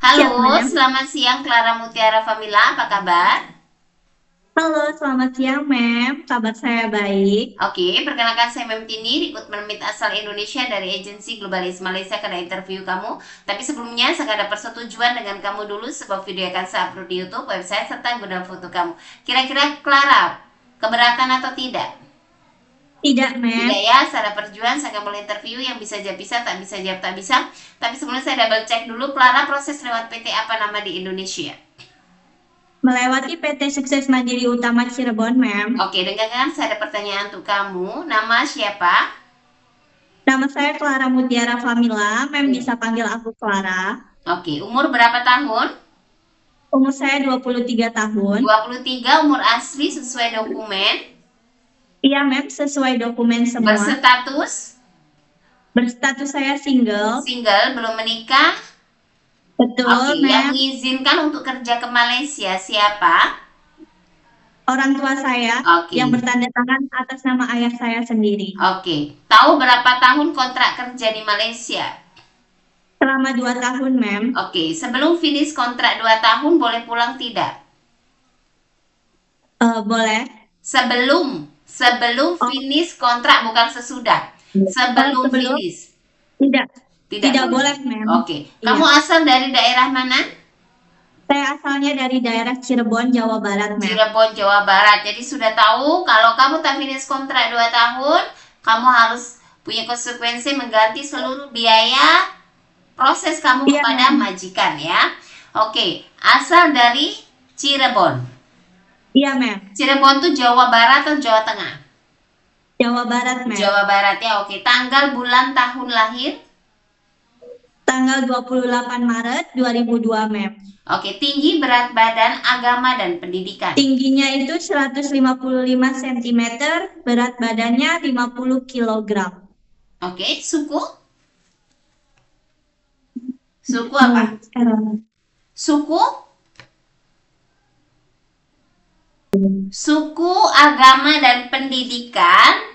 Siap, Halo, Mem. selamat siang Clara Mutiara Famila, apa kabar? Halo, selamat siang, Mem. Kabar saya baik. Oke, perkenalkan saya Mem Tini, rekrutmen Meet asal Indonesia dari agensi Globalis Malaysia karena interview kamu. Tapi sebelumnya saya ada persetujuan dengan kamu dulu sebuah video akan saya upload di YouTube, website, serta guna foto kamu. Kira-kira Clara, keberatan atau tidak? Tidak, Mem. Tidak ya, secara perjuangan saya akan mulai interview yang bisa jawab bisa, tak bisa jawab tak bisa. Tapi sebelumnya saya double check dulu, Clara proses lewat PT apa nama di Indonesia? Melewati PT Sukses Mandiri Utama Cirebon, Mem. Oke, dengarkan saya ada pertanyaan untuk kamu. Nama siapa? Nama saya Clara Mutiara Famila. Mem Hmm. bisa panggil aku Clara. Oke, umur berapa tahun? Umur saya 23 tahun. 23, umur asli sesuai dokumen. Iya, Mem, sesuai dokumen semua. Berstatus Berstatus saya single. single, belum menikah. Oke, Betul, yang Mem. mengizinkan untuk kerja ke Malaysia siapa? Orang tua saya Oke, yang bertanda tangan atas nama ayah saya sendiri. oke. Tahu berapa tahun kontrak kerja di Malaysia? Selama 2 tahun, Mem. Oke, sebelum finish kontrak 2 tahun boleh pulang tidak? Boleh. Sebelum Oh, finish kontrak, bukan sesudah. Sebelum sebelum finish. tidak. Tidak Tidak boleh. boleh, Mem. Oke. Iya. Kamu asal dari daerah mana? Saya asalnya dari daerah Cirebon, Jawa Barat, Mem. Cirebon, Jawa Barat. Jadi sudah tahu kalau kamu tak finish kontrak 2 tahun, kamu harus punya konsekuensi mengganti seluruh biaya proses kamu Iya, kepada Mem. majikan ya. Oke, asal dari Cirebon. Iya, Mem. Cirebon tuh Jawa Barat atau Jawa Tengah? Jawa Barat, Mem. Jawa Barat ya. Oke, tanggal, bulan, tahun lahir. Tanggal 28 Maret 2002, Mem. Oke, tinggi, berat badan, agama, dan pendidikan. Tingginya itu 155 cm, berat badannya 50 kilogram. Oke, suku? Suku apa? Suku? Suku, agama, dan pendidikan.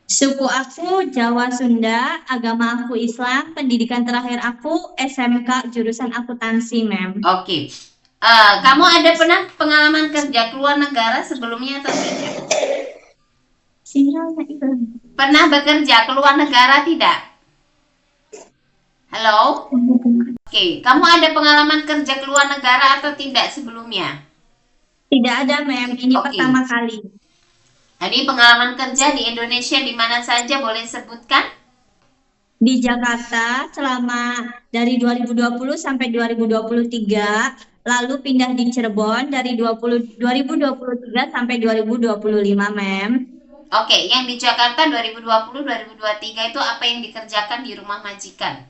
Suku aku Jawa Sunda, agama aku Islam, pendidikan terakhir aku SMK jurusan akuntansi, Mem. Oke. Kamu ada pernah pengalaman kerja keluar negara sebelumnya atau tidak? Sinyalnya itu. Pernah bekerja keluar negara tidak? Halo? Oke, kamu ada pengalaman kerja keluar negara atau tidak sebelumnya? Tidak ada, Mem. Ini Oke. pertama kali. Jadi pengalaman kerja di Indonesia di mana saja boleh sebutkan? Di Jakarta selama dari 2020 sampai 2023, lalu pindah di Cirebon dari 2023 sampai 2025, Mem. Oke, yang di Jakarta 2020-2023 itu apa yang dikerjakan di rumah majikan?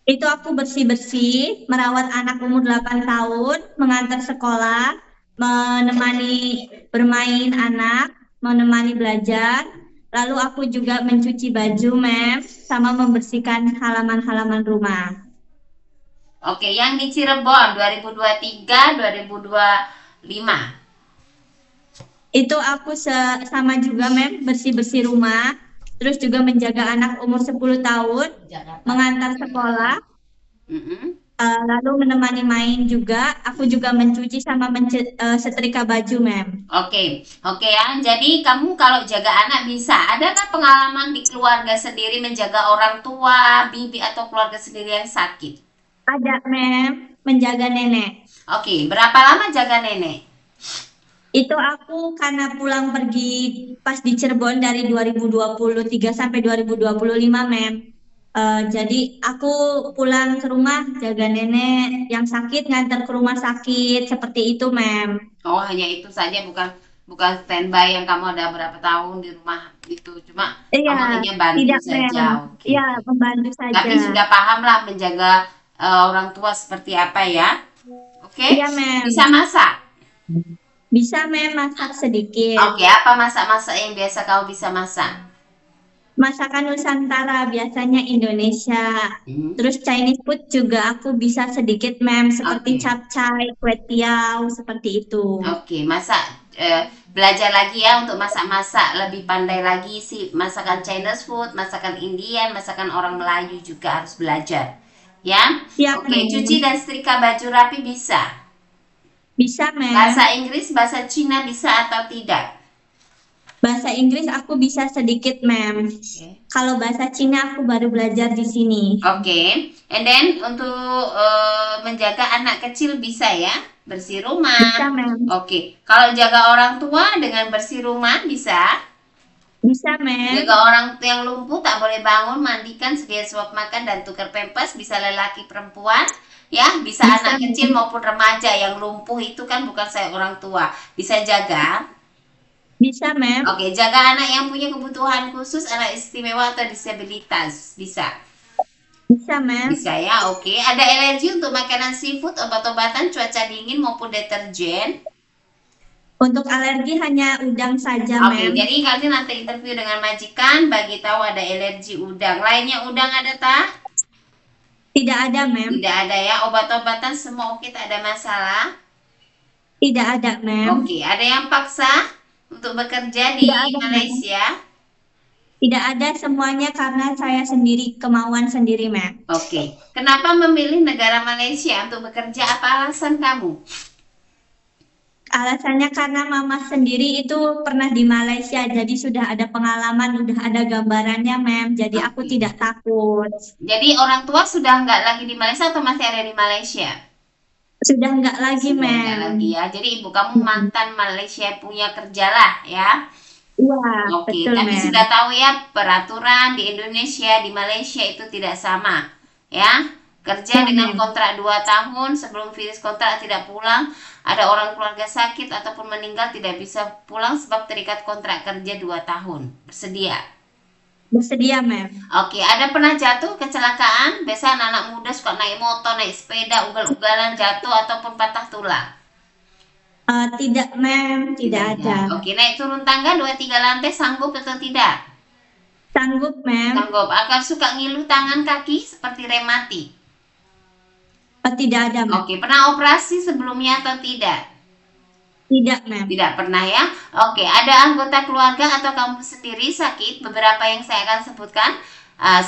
Itu aku bersih-bersih, merawat anak umur 8 tahun, mengantar sekolah, menemani bermain anak, menemani belajar. Lalu aku juga mencuci baju, Mem, sama membersihkan halaman-halaman rumah. Oke, yang di Cirebon 2023-2025. Itu aku sama juga, Mem, bersih-bersih rumah, terus juga menjaga anak umur 10 tahun, mengantar sekolah, Mm-mm. lalu menemani main juga. Aku juga mencuci sama setrika baju, Mem. Oke, oke ya. Jadi kamu kalau jaga anak bisa. Adakah pengalaman di keluarga sendiri menjaga orang tua, bibi atau keluarga sendiri yang sakit? Ada, Mem, menjaga nenek. Oke, berapa lama jaga nenek? Itu aku karena pulang pergi pas di Cirebon dari 2023 sampai 2025, Mem. Jadi aku pulang ke rumah jaga nenek yang sakit, ngantar ke rumah sakit seperti itu, Mem. Oh, hanya itu saja, bukan bukan standby yang kamu ada berapa tahun di rumah itu. Cuma Iya, kamu hanya bantu tidak, Mem. saja. Oke, Iya, oke. membantu saja. Tapi sudah paham lah menjaga orang tua seperti apa ya. Oke, Iya, Mem. bisa masak. Bisa, Mem, masak sedikit. Oke, apa masak-masak yang biasa kamu bisa masak? Masakan Nusantara biasanya Indonesia. Hmm. Terus Chinese food juga aku bisa sedikit, Mem, seperti Oke. capcay, kue tiaw, seperti itu. Oke, masak belajar lagi ya untuk masak-masak lebih pandai lagi sih masakan Chinese food, masakan Indian, masakan orang Melayu juga harus belajar. Ya. Siap, Oke, cuci ma'am. dan setrika baju rapi bisa. Bisa, ma'am. Bahasa Inggris, bahasa Cina bisa atau tidak? Bahasa Inggris aku bisa sedikit, ma'am. Oke. Kalau bahasa Cina aku baru belajar di sini. Oke, and then untuk menjaga anak kecil bisa ya, bersih rumah. Bisa, ma'am. Oke, kalau jaga orang tua dengan bersih rumah bisa. Bisa, ma'am. Jaga orang yang lumpuh tak boleh bangun, mandikan, sedia suap makan dan tukar pempes, bisa lelaki perempuan, ya, bisa Bisa, anak kecil ma'am. maupun remaja yang lumpuh itu kan bukan saya orang tua, bisa jaga. Bisa, ma'am. Oke, jaga anak yang punya kebutuhan khusus, anak istimewa atau disabilitas, bisa. Bisa, ma'am. Bisa ya, oke. Ada alergi untuk makanan seafood, obat-obatan, cuaca dingin maupun deterjen? Untuk alergi hanya udang saja, Oke, ma'am. jadi kalian nanti interview dengan majikan, bagi tahu ada alergi udang. Lainnya udang ada tak? Tidak ada, ma'am. Tidak ada ya. Obat-obatan semua oke, tak ada masalah. Tidak ada, ma'am. Oke, ada yang paksa untuk bekerja di Tidak ada, ma'am. Malaysia? Tidak ada, semuanya karena saya sendiri, kemauan sendiri, ma'am. Oke, kenapa memilih negara Malaysia untuk bekerja? Apa alasan kamu? Alasannya karena mama sendiri itu pernah di Malaysia, jadi sudah ada pengalaman, udah ada gambarannya, ma'am. Jadi aku Oke. tidak takut. Jadi orang tua sudah nggak lagi di Malaysia atau masih ada di Malaysia? Sudah enggak lagi, Sudah nggak ma'am. lagi ya. Jadi ibu kamu Mm-mm. mantan Malaysia punya kerja lah ya. Iya, Oke, betul, tapi ma'am. sudah tahu ya peraturan di Indonesia di Malaysia itu tidak sama ya. Kerja Ya, dengan ma'am. kontrak 2 tahun sebelum finish kontrak tidak pulang, ada orang keluarga sakit ataupun meninggal tidak bisa pulang sebab terikat kontrak kerja 2 tahun. Bersedia. Bersedia, ma'am. Oke, ada pernah jatuh kecelakaan? Biasa anak-anak muda suka naik motor, naik sepeda, ugal-ugalan jatuh ataupun patah tulang. Tidak, ma'am. Tidak Tidak ada. ada. Oke, naik turun tangga 2-3 lantai sanggup atau tidak? Sanggup, ma'am. Sanggup. Akan suka ngilu tangan kaki seperti rematik. Tidak ada, ma'am. Oke, pernah operasi sebelumnya atau tidak? Tidak, ma'am. Tidak pernah ya. Oke, ada anggota keluarga atau kamu sendiri sakit? Beberapa yang saya akan sebutkan.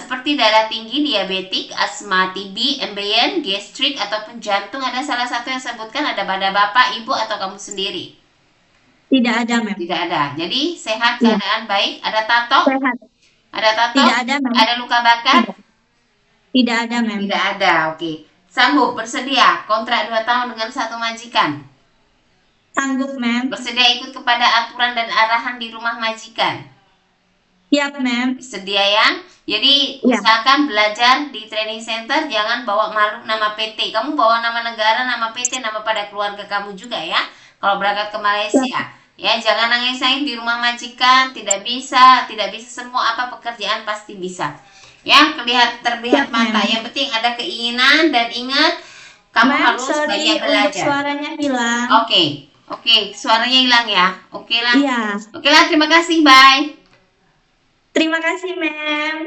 Seperti darah tinggi, diabetik, asma, TB, embeien, gastrik, ataupun jantung. Ada salah satu yang sebutkan ada pada bapak, ibu, atau kamu sendiri? Tidak ada, ma'am. Tidak ada. Jadi sehat, Iya, keadaan baik. Ada tato? sehat. Ada tato? Tidak ada, ma'am. Ada luka bakar? Tidak, tidak ada, ma'am. Tidak ada. Oke. Sanggup bersedia kontrak 2 tahun dengan satu majikan? Sanggup, ma'am. Bersedia ikut kepada aturan dan arahan di rumah majikan? Siap, ma'am. Bersedia ya. Jadi Ya, usahakan belajar di training center, jangan bawa malu nama PT. Kamu bawa nama negara, nama PT, nama pada keluarga kamu juga ya. Kalau berangkat ke Malaysia, siap, ya jangan nangis-nangis di rumah majikan, tidak bisa semua apa pekerjaan pasti bisa. Ya, terlihat siap, mata. ma'am. Yang penting ada keinginan dan ingat kamu Ma'am, harus sorry banyak untuk belajar. suaranya hilang. Oke, oke, suaranya hilang ya. Oke lah. Iya, Oke lah, terima kasih, bye. terima kasih, ma'am.